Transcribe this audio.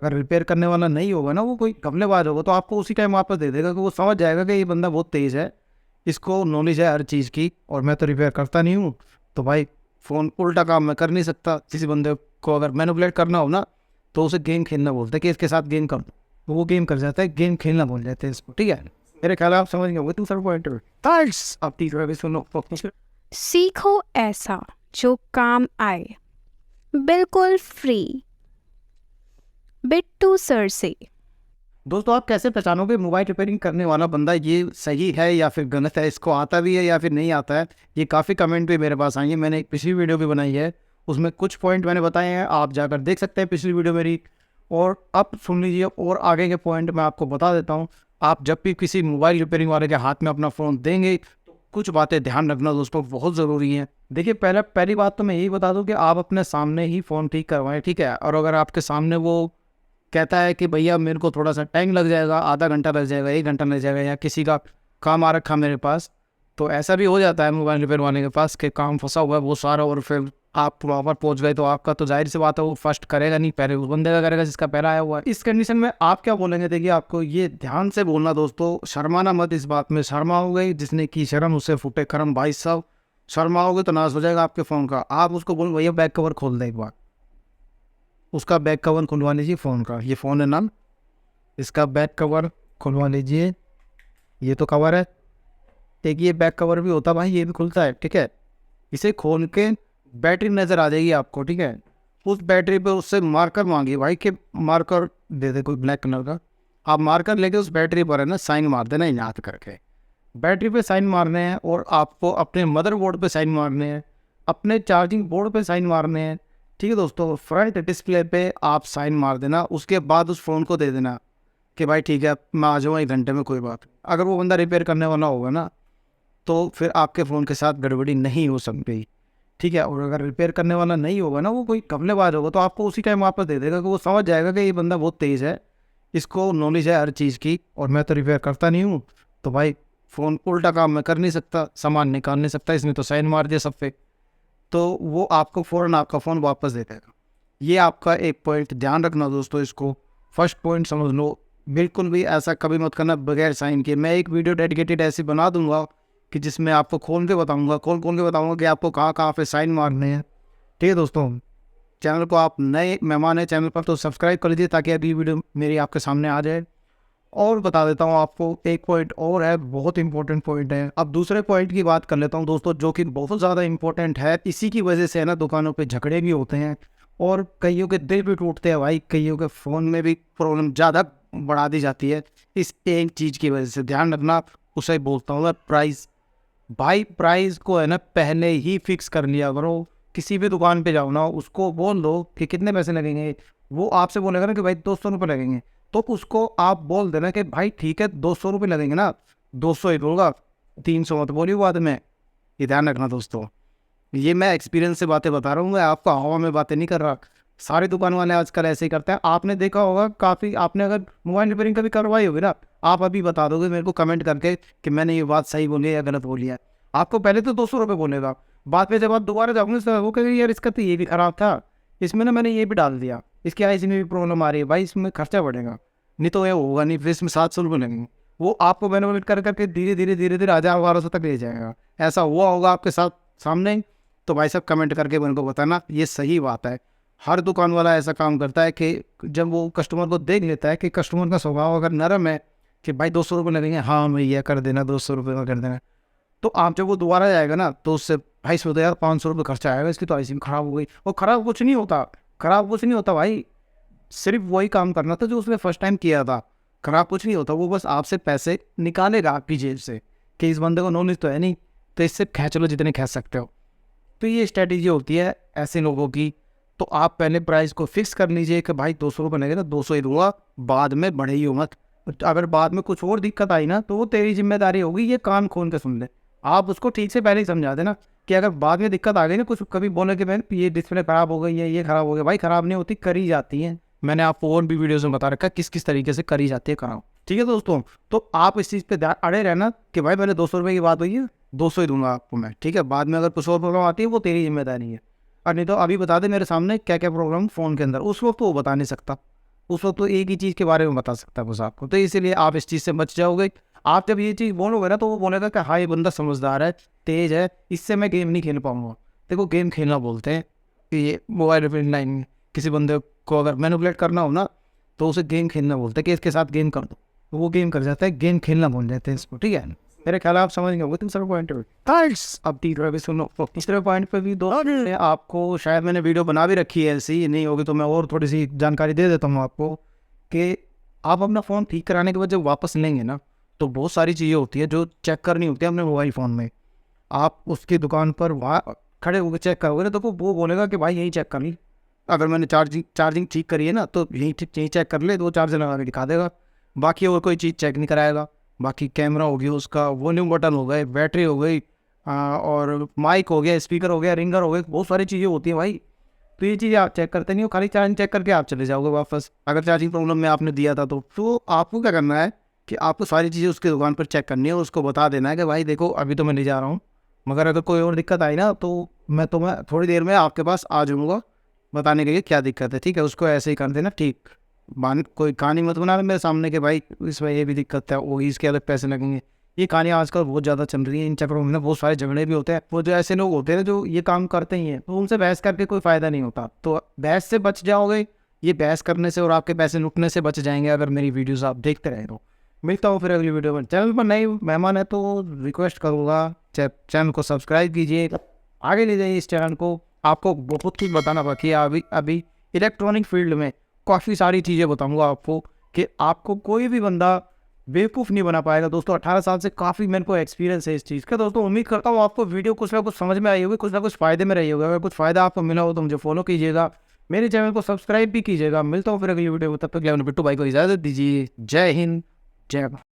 अगर रिपेयर करने वाला नहीं होगा ना, वो कोई घपलेबाज होगा, तो आपको उसी टाइम वापस दे देगा कि वो समझ जाएगा कि ये बंदा बहुत तेज़ है, इसको नॉलेज है हर चीज़ की, और मैं तो रिपेयर करता नहीं हूँ। तो भाई फ़ोन उल्टा काम मैं कर नहीं सकता। किसी बंदे को अगर मैनिपुलेट करना हो ना, तो उसे गेम खेलना बोलते हैं कि इसके साथ गेम कर, तो वो गेम कर जाता है, गेम खेलना बोल जाते हैं इसको। ठीक है, मेरे ख्याल आप समझ गए। दूसरा पॉइंट थैंक्स, आप तीसरा भी सुनो। सीखो ऐसा जो काम आए, बिल्कुल फ्री। बिट्टू सर से। दोस्तों, आप कैसे पहचानोगे मोबाइल रिपेयरिंग करने वाला बंदा ये सही है या फिर गलत है, इसको आता भी है या फिर नहीं आता है? ये काफ़ी कमेंट भी मेरे पास आई है। मैंने एक पिछली वीडियो भी बनाई है, उसमें कुछ पॉइंट मैंने बताए हैं, आप जाकर देख सकते हैं पिछली वीडियो मेरी। और अब सुन लीजिए, और आगे के पॉइंट मैं आपको बता देता हूँ। आप जब भी किसी मोबाइल रिपेयरिंग वाले के हाथ में अपना फ़ोन देंगे, तो कुछ बातें ध्यान रखना दोस्तों बहुत ज़रूरी है। देखिए, पहली बात तो मैं यही बता दूँ कि आप अपने सामने ही फ़ोन ठीक करवाएं, ठीक है। और अगर आपके सामने वो कहता है कि भैया मेरे को थोड़ा सा टाइम लग जाएगा, आधा घंटा लग जाएगा, 1 घंटा लग जाएगा, या किसी का काम आ रखा मेरे पास, तो ऐसा भी हो जाता है मोबाइल रिपेयर वाले के पास कि काम फंसा हुआ है वो सारा, और फिर आप वहाँ पर पहुँच गए, तो आपका तो जाहिर सी बात है वो फर्स्ट करेगा नहीं, पहले उस बंदे का करेगा जिसका पहला आया हुआ है। इस कंडीशन में आप क्या बोलेंगे? देखिए, आपको ये ध्यान से बोलना दोस्तों, शर्माना मत इस बात में। शर्माओगे, जिसने की शर्म उससे फूटे करम भाई साहब। शर्माओगे तो नाश हो जाएगा आपके फ़ोन का। आप उसको बोलो भैया बैक कवर खोल दे एक बार, उसका बैक कवर खुलवा लीजिए फ़ोन का। ये फ़ोन है ना, इसका बैक कवर खुलवा लीजिए। ये तो कवर है, एक ये बैक कवर भी होता है भाई, ये भी खुलता है, ठीक है। इसे खोल के बैटरी नज़र आ जाएगी आपको, ठीक है। उस बैटरी पे उससे मार्कर मांगिए भाई, कि मार्कर दे दे कोई ब्लैक कलर का। आप मार्कर लेके उस बैटरी पर है ना साइन मार देना, याद करके। बैटरी पे साइन मारने हैं, और आपको अपने मदरबोर्ड पे साइन मारने हैं, अपने चार्जिंग बोर्ड पे साइन मारने हैं, ठीक है दोस्तों। फ्रंट डिस्प्ले पे आप साइन मार देना, उसके बाद उस फ़ोन को दे देना कि भाई ठीक है मैं आ जाऊँगा 1 घंटे में, कोई बात। अगर वो बंदा रिपेयर करने वाला होगा ना, तो फिर आपके फ़ोन के साथ गड़बड़ी नहीं हो सकती, ठीक है। और अगर रिपेयर करने वाला नहीं होगा ना, वो कोई घपलेबाज होगा, तो आपको उसी टाइम वापस दे देगा कि वो समझ जाएगा कि ये बंदा बहुत तेज़ है, इसको नॉलेज है हर चीज़ की, और मैं तो रिपेयर करता नहीं हूँ। तो भाई फ़ोन उल्टा काम मैं कर नहीं सकता, सामान निकाल नहीं सकता, इसने तो साइन मार दिया सब पे, तो वो आपको फ़ौरन आपका फ़ोन वापस दे देगा। ये आपका एक पॉइंट ध्यान रखना दोस्तों, इसको फर्स्ट पॉइंट समझ लो। बिल्कुल भी ऐसा कभी मत करना बगैर साइन के। मैं एक वीडियो डेडिकेटेड ऐसी बना दूंगा कि जिसमें आपको खोल के बताऊंगा, खोल के बताऊंगा कि आपको कहाँ कहाँ पे साइन मारने हैं, ठीक है दोस्तों। चैनल को, आप नए मेहमान हैं चैनल पर, तो सब्सक्राइब कर लीजिए ताकि अगली वीडियो मेरी आपके सामने आ जाए। और बता देता हूँ आपको, एक पॉइंट और है, बहुत इंपॉर्टेंट पॉइंट है। अब दूसरे पॉइंट की बात कर लेता हूँ दोस्तों, जो कि बहुत ज़्यादा इंपॉर्टेंट है। इसी की वजह से है ना दुकानों पे झगड़े भी होते हैं, और कईयों के दिल भी टूटते हैं भाई, कईयों के फ़ोन में भी प्रॉब्लम ज़्यादा बढ़ा दी जाती है इस एक चीज़ की वजह से। ध्यान रखना, उसे बोलता हूँ मैं प्राइस। भाई प्राइस को है ना पहले ही फिक्स कर लिया करो। किसी भी दुकान पे जाओ ना, उसको बोल दो कि कितने पैसे लगेंगे, वो आपसे बोलेगा ना कि भाई 200 रुपये लगेंगे, तो उसको आप बोल देना कि भाई ठीक है 200 रुपये लगेंगे ना, 200 ही दूंगा, 300 मत बोलिए बाद में। ये ध्यान रखना दोस्तों, ये मैं एक्सपीरियंस से बातें बता रहा हूँ, मैं आपको हवा में बातें नहीं कर रहा। सारे दुकान वाले आजकल ऐसे ही करते हैं, आपने देखा होगा काफ़ी। आपने अगर मोबाइल रिपेयरिंग कभी करवाई होगी ना, आप अभी बता दोगे मेरे को कमेंट करके कि मैंने ये बात सही बोली है या गलत बोली है। आपको पहले तो 200 रुपये बोलेगा, बाद में जब आप दोबारा जाओगे तो वो कहेंगे यार इसका तो ये भी ख़राब था, इसमें ना मैंने ये भी डाल दिया, इसकी आईसी में भी प्रॉब्लम आ रही है, भाई इसमें खर्चा बढ़ेगा, नहीं तो ये होगा नहीं, फिर इसमें 700 रुपये लगेंगे। वो आपको मैनुपुलेट कर करके धीरे धीरे 1000-1200 तक ले जाएगा। ऐसा हुआ होगा आपके साथ सामने? तो भाई साहब कमेंट करके मेरे को बताना, ये सही बात है। हर दुकान वाला ऐसा काम करता है कि जब वो कस्टमर को देख लेता है कि कस्टमर का स्वभाव अगर नरम है कि भाई 200 रुपये लगेंगे, हाँ भैया कर देना, 200 रुपये में कर देना, तो आप जब वो दोबारा जाएगा ना, तो उससे भाई सोचो यार 500 रुपये खर्चा आएगा, इसकी तो आईसी में ख़राब हो गई। वो ख़राब कुछ नहीं होता, ख़राब कुछ नहीं होता भाई, सिर्फ वही काम करना था जो उसने फर्स्ट टाइम किया था। ख़राब कुछ नहीं होता, वो बस आपसे पैसे निकालेगा आपकी जेब से कि इस बंदे को नॉलेज तो है नहीं, तो इससे खींच लो जितने खींच सकते हो। तो ये स्ट्रैटेजी होती है ऐसे लोगों की। तो आप पहले प्राइस को फिक्स कर लीजिए कि भाई 200 रुपये लगेगा ना, 200 ही दूंगा, बाद में बढ़े ही हो मत। अगर बाद में कुछ और दिक्कत आई ना, तो वो तेरी जिम्मेदारी होगी, ये कान खोल के सुन ले। आप उसको ठीक से पहले ही समझा देना कि अगर बाद में दिक्कत आ गई ना, कुछ कभी बोले कि मैं ये डिस्प्ले ख़राब हो गई है, ये ख़राब हो गया, भाई ख़राब नहीं होती, करी जाती है। मैंने आपको और भी वीडियोज़ में बता रखा है किस किस तरीके से करी जाती है खराब, ठीक है दोस्तों। तो आप इस चीज़ पे अड़े रहना कि भाई पहले 200 रुपये की बात हुई है, 200 ही दूंगा आपको मैं, ठीक है। बाद में अगर कुछ और प्रॉब्लम आती है वो तेरी जिम्मेदारी है। और नहीं तो अभी बता दे मेरे सामने क्या क्या प्रॉब्लम फ़ोन के अंदर, उस वक्त वो बता नहीं सकता, उस वक्त तो एक ही चीज़ के बारे में बता सकता है बस आपको। तो इसीलिए आप इस चीज़ से बच जाओगे। आप जब ये चीज़ बोलोगे ना तो वो बोलेगा कि हाँ ये बंदा समझदार है, तेज़ है, इससे मैं गेम नहीं खेल पाऊंगा। देखो गेम खेलना बोलते हैं कि ये मोबाइल रिपेयरिंग लाइन में किसी बंदे को अगर मैनिपुलेट करना हो ना तो उसे गेम खेलना बोलते हैं कि इसके साथ गेम कर दो, तो वो गेम कर जाता है, गेम खेलना बोल जाते हैं इसको, ठीक है। मेरे ख्याल आप समझ गए होंगे दूसरा पॉइंट पे। थैंक्स। अब तीसरा भी सुनो, तो तीसरे पॉइंट पे भी दो आपको शायद मैंने वीडियो बना भी रखी है, ऐसी नहीं होगी तो मैं और थोड़ी सी जानकारी दे देता हूँ आपको कि आप अपना फ़ोन ठीक कराने के बाद जब वापस लेंगे ना तो बहुत सारी चीज़ें होती है जो चेक करनी होती है अपने मोबाइल फ़ोन में। आप उसकी दुकान पर वहाँ खड़े होकर चेक करोगे ना तो वो बोलेगा कि भाई यही चेक कर ली, अगर मैंने चार्जिंग ठीक करी है ना तो यही चेक कर ले, तो वो चार्जर लगा के दिखा देगा। बाकी और कोई चीज़ चेक नहीं कराएगा। बाकी कैमरा हो गया, उसका वॉल्यूम बटन हो गए, बैटरी हो गई, और माइक हो गया, स्पीकर हो गया, रिंगर हो गए, बहुत सारी चीज़ें होती हैं भाई। तो ये चीज़ें आप चेक करते नहीं हो, खाली चार्जिंग चेक करके आप चले जाओगे वापस, अगर चार्जिंग प्रॉब्लम में आपने दिया था तो आपको क्या करना है कि आपको सारी चीज़ें उसकी दुकान पर चेक करनी है, उसको बता देना है कि भाई देखो अभी तो मैं ले जा रहा हूँ, मगर अगर कोई और दिक्कत आई ना तो मैं थोड़ी देर में आपके पास आ जाऊँगा बताने के लिए क्या दिक्कत है, ठीक है। उसको ऐसे ही कर देना, ठीक। कोई कहानी मत बना मेरे सामने कि भाई इसमें ये भी दिक्कत है, वो इसके अलग पैसे लगेंगे। ये कहानी आजकल बहुत ज़्यादा चल रही है, इन चक्करों में ना बहुत सारे झगड़े भी होते हैं। वो जो ऐसे लोग होते हैं जो ये काम करते ही हैं, तो उनसे बहस करके कोई फ़ायदा नहीं होता। तो बहस से बच जाओगे, ये बहस करने से और आपके पैसे लुटने से बच जाएंगे अगर मेरी वीडियोज़ आप देखते रहे तो। मिलता हूँ फिर अगली वीडियो में। चैनल पर नए मेहमान है तो रिक्वेस्ट करूँगा चैनल को सब्सक्राइब कीजिए, आगे ले जाइए इस चैनल को। आपको बहुत कुछ बताना बाकी है अभी अभी इलेक्ट्रॉनिक फील्ड में काफ़ी सारी चीज़ें बताऊंगा आपको कि आपको कोई भी बंदा बेवकूफ़ नहीं बना पाएगा। दोस्तों 18 साल से काफ़ी मेरे को एक्सपीरियंस है इस चीज़ का। दोस्तों उम्मीद करता हूँ आपको वीडियो कुछ ना कुछ समझ में आई होगी, कुछ ना कुछ फ़ायदे में रही होगी। अगर कुछ फ़ायदा आपको मिला हो तो मुझे फॉलो कीजिएगा, मेरे चैनल को सब्सक्राइब भी कीजिएगा। मिलता हूँ फिर अगली वीडियो में, तब तक बिट्टू भाई को इजाज़त दीजिए। जय हिंद, जय भारत।